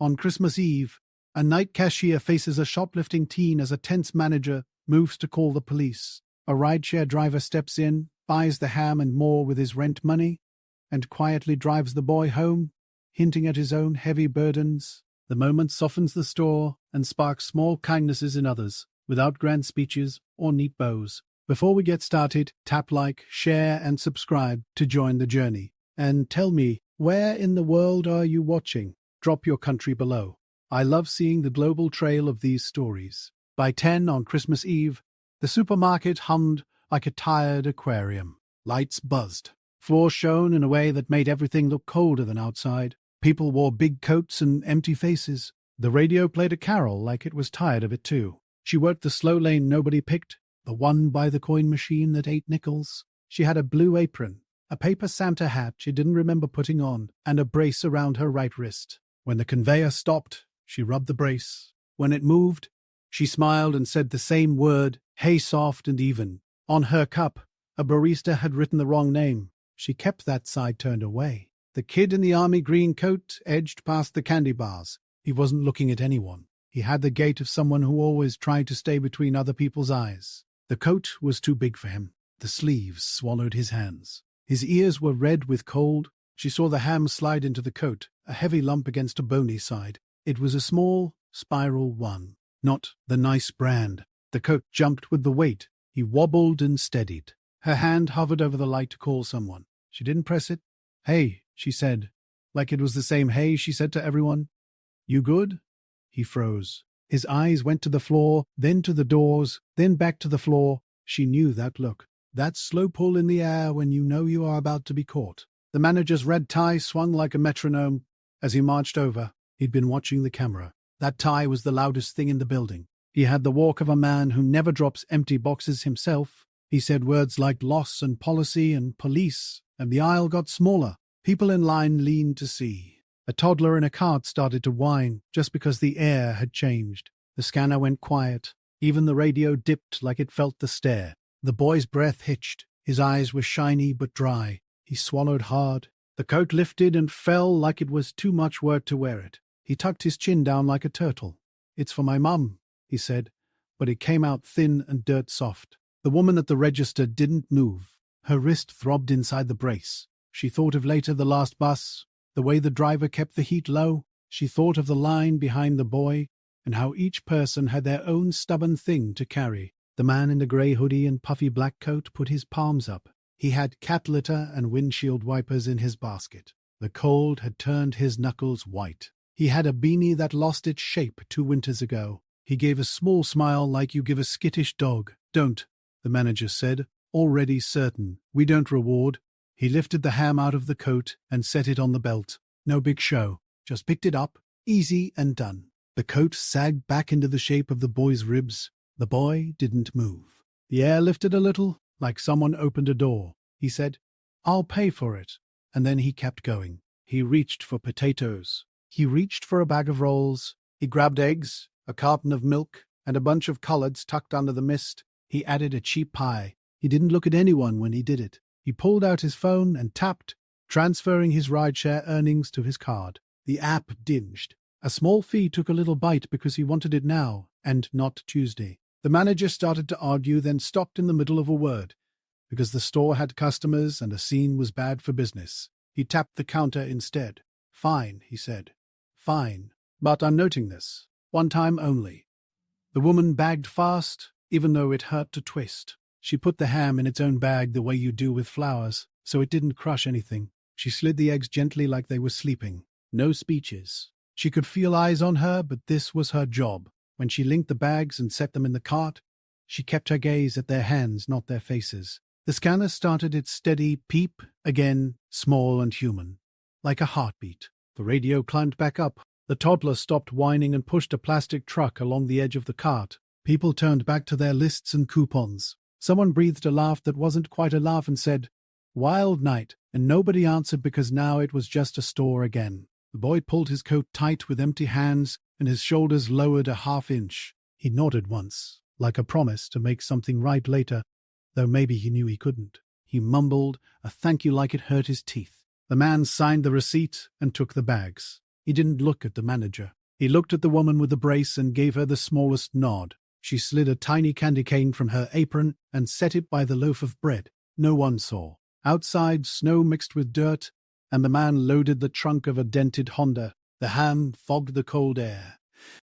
On Christmas Eve, a night cashier faces a shoplifting teen as a tense manager moves to call the police. A rideshare driver steps in, buys the ham and more with his rent money, and quietly drives the boy home, hinting at his own heavy burdens. The moment softens the store and sparks small kindnesses in others, without grand speeches or neat bows. Before we get started, tap like, share, and subscribe to join the journey. And tell me, where in the world are you watching? Drop your country below. I love seeing the global trail of these stories. By 10 on Christmas Eve, the supermarket hummed like a tired aquarium. Lights buzzed. Floors shone in a way that made everything look colder than outside. People wore big coats and empty faces. The radio played a carol like it was tired of it too. She worked the slow lane nobody picked, the one by the coin machine that ate nickels. She had a blue apron, a paper Santa hat she didn't remember putting on, and a brace around her right wrist. When the conveyor stopped, she rubbed the brace. When it moved, she smiled and said the same word, hey, soft and even. On her cup, a barista had written the wrong name. She kept that side turned away. The kid in the army green coat edged past the candy bars. He wasn't looking at anyone. He had the gait of someone who always tried to stay between other people's eyes. The coat was too big for him. The sleeves swallowed his hands. His ears were red with cold. She saw the ham slide into the coat, a heavy lump against a bony side. It was a small, spiral one, not the nice brand. The coat jumped with the weight. He wobbled and steadied. Her hand hovered over the light to call someone. She didn't press it. Hey, she said, like it was the same hey she said to everyone. You good? He froze. His eyes went to the floor, then to the doors, then back to the floor. She knew that look. That slow pull in the air when you know you are about to be caught. The manager's red tie swung like a metronome as he marched over. He'd been watching the camera. That tie was the loudest thing in the building. He had the walk of a man who never drops empty boxes himself. He said words like loss and policy and police, and the aisle got smaller. People in line leaned to see. A toddler in a cart started to whine just because the air had changed. The scanner went quiet. Even the radio dipped like it felt the stare. The boy's breath hitched. His eyes were shiny but dry. He swallowed hard. The coat lifted and fell like it was too much work to wear it. He tucked his chin down like a turtle. It's for my mum, he said, but it came out thin and dirt-soft. The woman at the register didn't move. Her wrist throbbed inside the brace. She thought of later the last bus, the way the driver kept the heat low. She thought of the line behind the boy and how each person had their own stubborn thing to carry. The man in the grey hoodie and puffy black coat put his palms up. He had cat litter and windshield wipers in his basket. The cold had turned his knuckles white. He had a beanie that lost its shape 2 winters ago. He gave a small smile like you give a skittish dog. Don't, the manager said, already certain. We don't reward. He lifted the ham out of the coat and set it on the belt. No big show. Just picked it up, easy and done. The coat sagged back into the shape of the boy's ribs. The boy didn't move. The air lifted a little, like someone opened a door. He said, I'll pay for it. And then he kept going. He reached for potatoes. He reached for a bag of rolls. He grabbed eggs, a carton of milk, and a bunch of collards tucked under the mist. He added a cheap pie. He didn't look at anyone when he did it. He pulled out his phone and tapped, transferring his rideshare earnings to his card. The app dinged. A small fee took a little bite because he wanted it now, and not Tuesday. The manager started to argue, then stopped in the middle of a word, because the store had customers and a scene was bad for business. He tapped the counter instead. Fine, he said. Fine, but I'm noting this. 1 time only. The woman bagged fast, even though it hurt to twist. She put the ham in its own bag the way you do with flowers, so it didn't crush anything. She slid the eggs gently like they were sleeping. No speeches. She could feel eyes on her, but this was her job. When she linked the bags and set them in the cart, she kept her gaze at their hands, not their faces. The scanner started its steady peep, again, small and human, like a heartbeat. The radio climbed back up. The toddler stopped whining and pushed a plastic truck along the edge of the cart. People turned back to their lists and coupons. Someone breathed a laugh that wasn't quite a laugh and said, Wild night, and nobody answered because now it was just a store again. The boy pulled his coat tight with empty hands, and his shoulders lowered a half-inch. He nodded once, like a promise to make something right later, though maybe he knew he couldn't. He mumbled a thank you like it hurt his teeth. The man signed the receipt and took the bags. He didn't look at the manager. He looked at the woman with the brace and gave her the smallest nod. She slid a tiny candy cane from her apron and set it by the loaf of bread. No one saw. Outside, snow mixed with dirt, and the man loaded the trunk of a dented Honda. The ham fogged the cold air.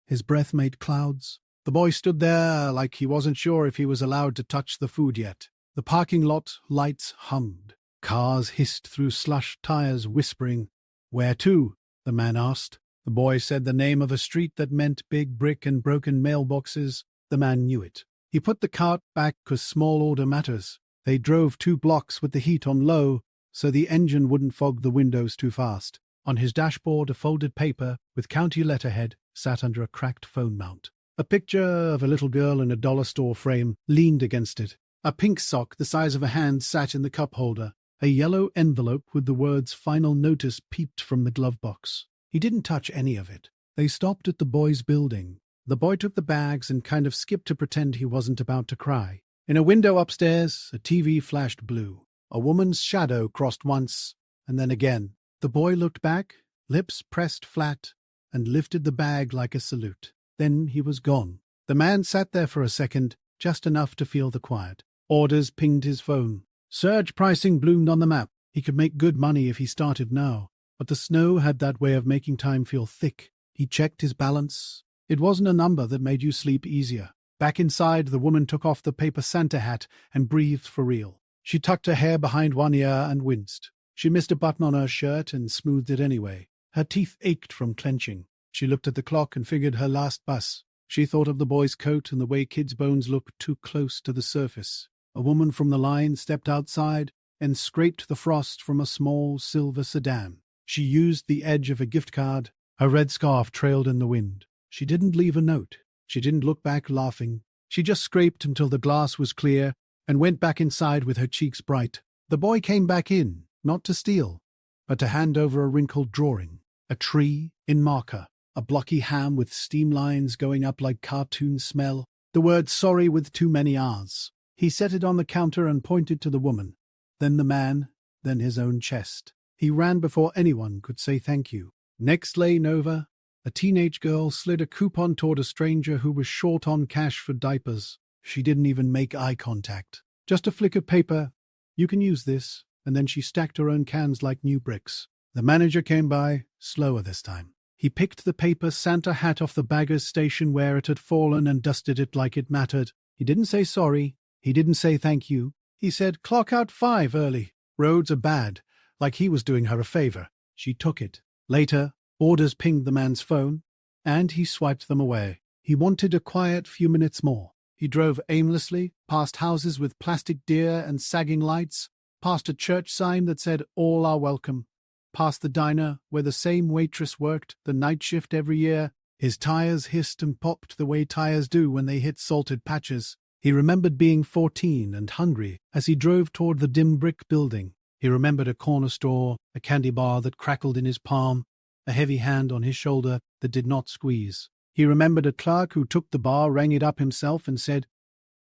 His breath made clouds. The boy stood there like he wasn't sure if he was allowed to touch the food yet. The parking lot lights hummed. Cars hissed through slush tires, whispering. "Where to?" the man asked. The boy said the name of a street that meant big brick and broken mailboxes. The man knew it. He put the cart back 'cause small order matters. They drove 2 blocks with the heat on low, so the engine wouldn't fog the windows too fast. On his dashboard, a folded paper with county letterhead sat under a cracked phone mount. A picture of a little girl in a dollar store frame leaned against it. A pink sock the size of a hand sat in the cup holder. A yellow envelope with the words "Final Notice" peeped from the glove box. He didn't touch any of it. They stopped at the boy's building. The boy took the bags and kind of skipped to pretend he wasn't about to cry. In a window upstairs, a TV flashed blue. A woman's shadow crossed once, and then again. The boy looked back, lips pressed flat, and lifted the bag like a salute. Then he was gone. The man sat there for a second, just enough to feel the quiet. Orders pinged his phone. Surge pricing bloomed on the map. He could make good money if he started now. But the snow had that way of making time feel thick. He checked his balance. It wasn't a number that made you sleep easier. Back inside, the woman took off the paper Santa hat and breathed for real. She tucked her hair behind one ear and winced. She missed a button on her shirt and smoothed it anyway. Her teeth ached from clenching. She looked at the clock and figured her last bus. She thought of the boy's coat and the way kids' bones looked too close to the surface. A woman from the line stepped outside and scraped the frost from a small silver sedan. She used the edge of a gift card. Her red scarf trailed in the wind. She didn't leave a note. She didn't look back laughing. She just scraped until the glass was clear and went back inside with her cheeks bright. The boy came back in, not to steal, but to hand over a wrinkled drawing. A tree in marker. A blocky ham with steam lines going up like cartoon smell. The word "sorry" with too many R's. He set it on the counter and pointed to the woman. Then the man, then his own chest. He ran before anyone could say thank you. Next lay Nova. A teenage girl slid a coupon toward a stranger who was short on cash for diapers. She didn't even make eye contact. Just a flick of paper. "You can use this," and then she stacked her own cans like new bricks. The manager came by, slower this time. He picked the paper Santa hat off the bagger's station where it had fallen and dusted it like it mattered. He didn't say sorry. He didn't say thank you. He said, "Clock out 5 early. Roads are bad," like he was doing her a favor. She took it. Later, orders pinged the man's phone, and he swiped them away. He wanted a quiet few minutes more. He drove aimlessly, past houses with plastic deer and sagging lights, past a church sign that said "All are welcome," past the diner where the same waitress worked the night shift every year. His tires hissed and popped the way tires do when they hit salted patches. He remembered being 14 and hungry as he drove toward the dim brick building. He remembered a corner store, a candy bar that crackled in his palm, a heavy hand on his shoulder that did not squeeze. He remembered a clerk who took the bar, rang it up himself, and said,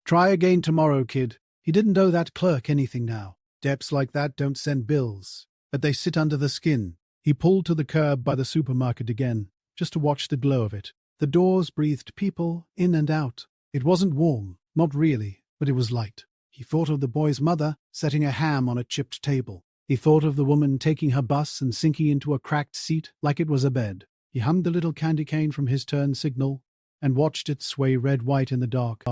"Try again tomorrow, kid." He didn't owe that clerk anything now. Debts like that don't send bills, but they sit under the skin. He pulled to the curb by the supermarket again, just to watch the glow of it. The doors breathed people in and out. It wasn't warm, not really, but it was light. He thought of the boy's mother setting a ham on a chipped table. He thought of the woman taking her bus and sinking into a cracked seat like it was a bed. He hummed the little candy cane from his turn signal and watched it sway red-white in the dark.